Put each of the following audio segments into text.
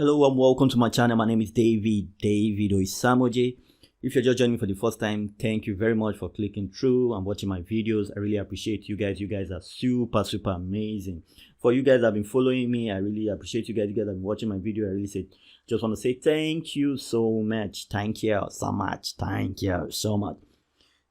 Hello and welcome to my channel. My name is David Oisamoje. If you're just joining me for the first time, thank you very much for clicking through and watching my videos. I really appreciate you guys. You guys are super amazing. For you guys that have been following me, I really appreciate you guys. You guys have been watching my video. I really just want to say thank you so much. Thank you so much. Thank you so much.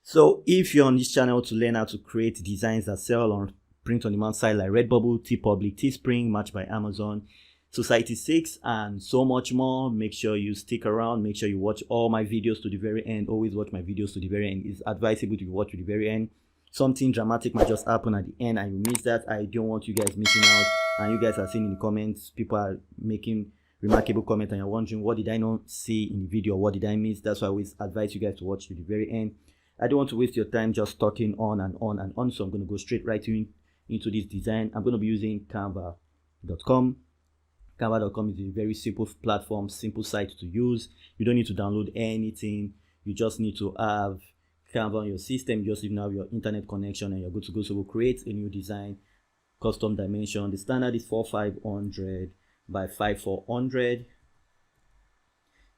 So if you're on this channel to learn how to create designs that sell on print on demand site like Redbubble, TeePublic, Teespring, Match by Amazon, Society 6 and so much more, make sure you stick around. Make sure you watch all my videos to the very end. Always watch my videos to the very end. It's advisable to watch to the very end. Something dramatic might just happen at the end and you miss that. I don't want you guys missing out. And you guys are seeing in the comments, people are making remarkable comments and you're wondering, what did I not see in the video? What did I miss? That's why I always advise you guys to watch to the very end. I don't want to waste your time just talking on and on and on, so I'm going to go straight right into this design. I'm going to be using Canva.com. Canva.com is a very simple platform, simple site to use. You don't need to download anything. You just need to have Canva on your system. You just even have your internet connection and you're good to go. So we'll create a new design, custom dimension. The standard is 4500 by 5400.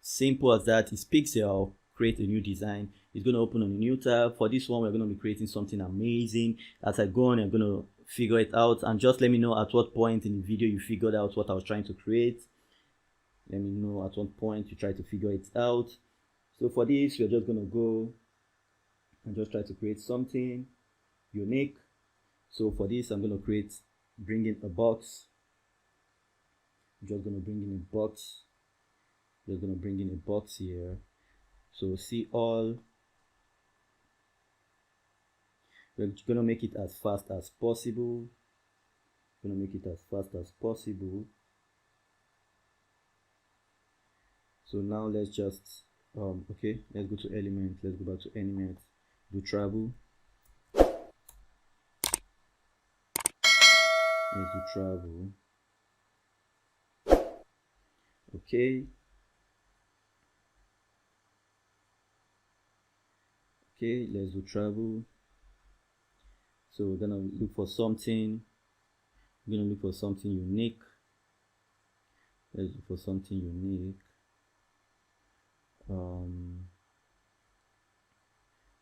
Simple as that. It's pixel. Create a new design. It's going to open on a new tab. For this one, we're going to be creating something amazing. As I go on, I'm going to figure it out, and just let me know at what point in the video you figured out what I was trying to create. Let me know at what point you try to figure it out. So for this, we're just going to go and just try to create something unique. So for this, I'm going to bring in a box. I'm just going to bring in a box. Just going to bring in a box here. So see all. We're going to make it as fast as possible. Going to make it as fast as possible. So now let's just okay, let's go to element. Let's go back to element. Do travel. Let's do travel. Okay. Okay, let's do travel. So we're gonna look for something. We're gonna look for something unique. Let's look for something unique.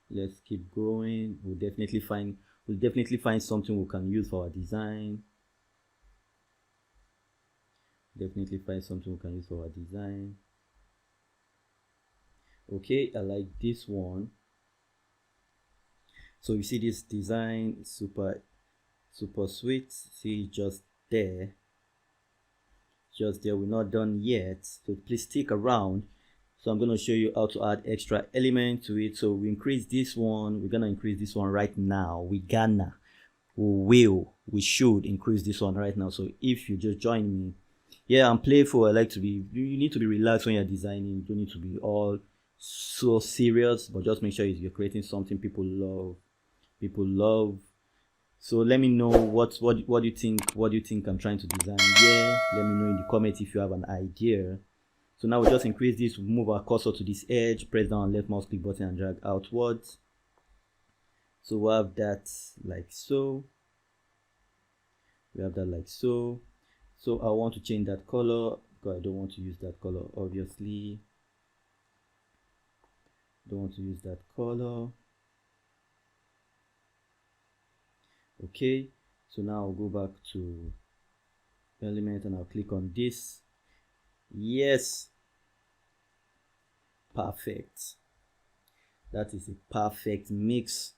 Let's keep going. We'll definitely find something we can use for our design. Definitely find something we can use for our design. Okay, I like this one. So you see this design is super sweet. See, just there, we're not done yet, so please stick around. So I'm going to show you how to add extra element to it. So we increase this one. We're going to increase this one right now. We should increase this one right now. So if you just join me, yeah, I'm playful. I like to be, you need to be relaxed when you're designing. You don't need to be all so serious, but just make sure you're creating something people love. So let me know what do you think I'm trying to design. Yeah, let me know in the comments if you have an idea. So now we'll just increase this. We'll move our cursor to this edge, press down left mouse click button and drag outwards. So we'll have that like so. We have that like so. So I want to change that color because I don't want to use that color, obviously. Don't want to use that color. Okay, so now I'll go back to element and I'll click on this. Yes, perfect. That is a perfect mix.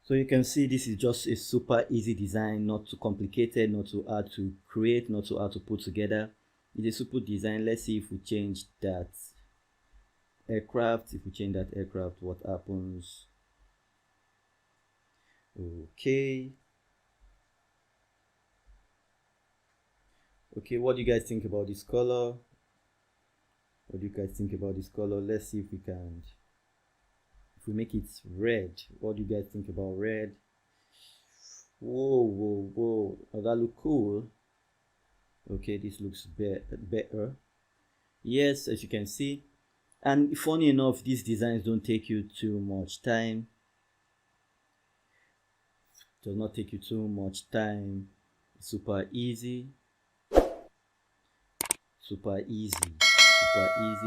So you can see this is just a super easy design, not too complicated, not too hard to create, not too hard to put together. It's a super design. Let's see if we change that aircraft. If we change that aircraft, what happens? Okay, what do you guys think about this color? Let's see if we make it red. What do you guys think about red? Whoa, oh, that look cool. Okay, this looks better. Yes, as you can see, and funny enough, these designs don't take you too much time. Does not take you too much time. Super easy. Super easy,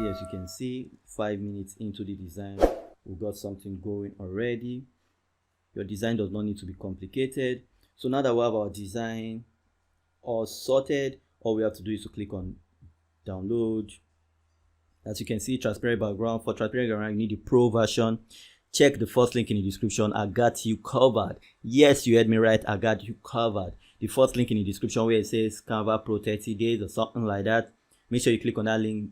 as you can see. 5 minutes into the design, we got something going already. Your design does not need to be complicated. So now that we have our design all sorted, all we have to do is to click on download. As you can see, transparent background. For transparent background, you need the pro version. Check the first link in the description. I got you covered. Yes, you heard me right. I got you covered. The first link in the description where it says Canva Pro 30 days or something like that. Make sure you click on that link.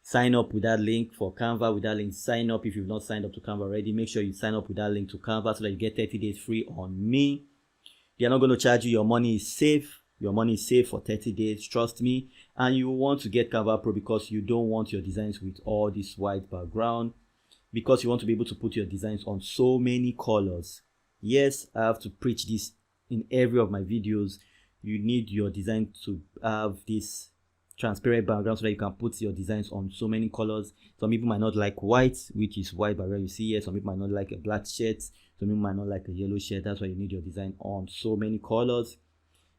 Sign up with that link for Canva with that link. Sign up if you've not signed up to Canva already. Make sure you sign up with that link to Canva so that you get 30 days free on me. They're not going to charge you. Your money is safe. Your money is safe for 30 days. Trust me. And you want to get Canva Pro because you don't want your designs with all this white background. Because you want to be able to put your designs on so many colors. Yes, I have to preach this in every of my videos. You need your design to have this transparent background so that you can put your designs on so many colors. Some people might not like white, which is white background you see here. Some people might not like a black shirt. Some people might not like a yellow shirt. That's why you need your design on so many colors.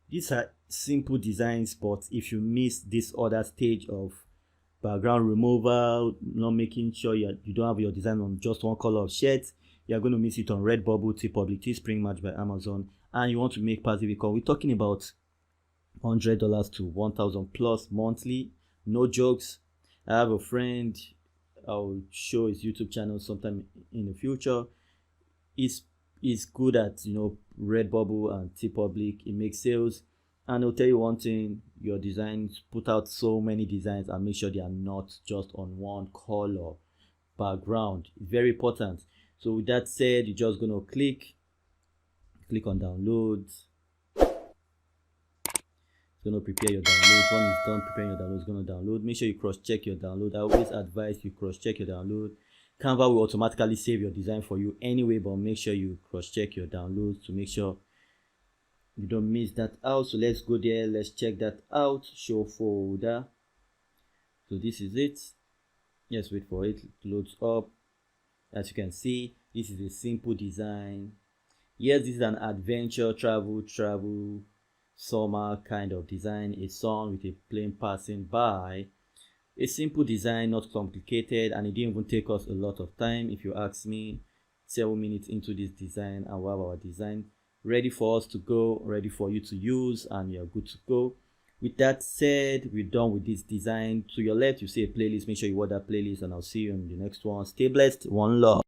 These are simple designs, but if you miss this other stage of background removal, not making sure you don't have your design on just one color of shirt, you're going to miss it on Redbubble, TeePublic, Teespring, Match by Amazon, and you want to make passive income. We're talking about $100 to $1,000 plus monthly. No jokes. I have a friend, I'll show his YouTube channel sometime in the future. He's good at Redbubble and TeePublic. It makes sales, and I'll tell you one thing: your designs, put out so many designs and make sure they are not just on one color background. It's very important. So with that said, you're just gonna click on download. It's gonna prepare your download. When it's done preparing your download, it's gonna download. Make sure you cross-check your download. I always advise you cross-check your download. Canva will automatically save your design for you anyway, but make sure you cross-check your downloads to make sure you don't miss that out. So let's go there. Let's check that out. Show folder. So this is it. Just wait for it. It loads up. As you can see, this is a simple design. Yes, this is an adventure, travel, summer kind of design. A sun with a plane passing by. A simple design, not complicated, and it didn't even take us a lot of time. If you ask me, 7 minutes into this design, and we have our design ready for us to go, ready for you to use, and you're good to go. With that said, we're done with this design. To your left, you see a playlist. Make sure you watch that playlist, and I'll see you in the next one. Stay blessed. One love.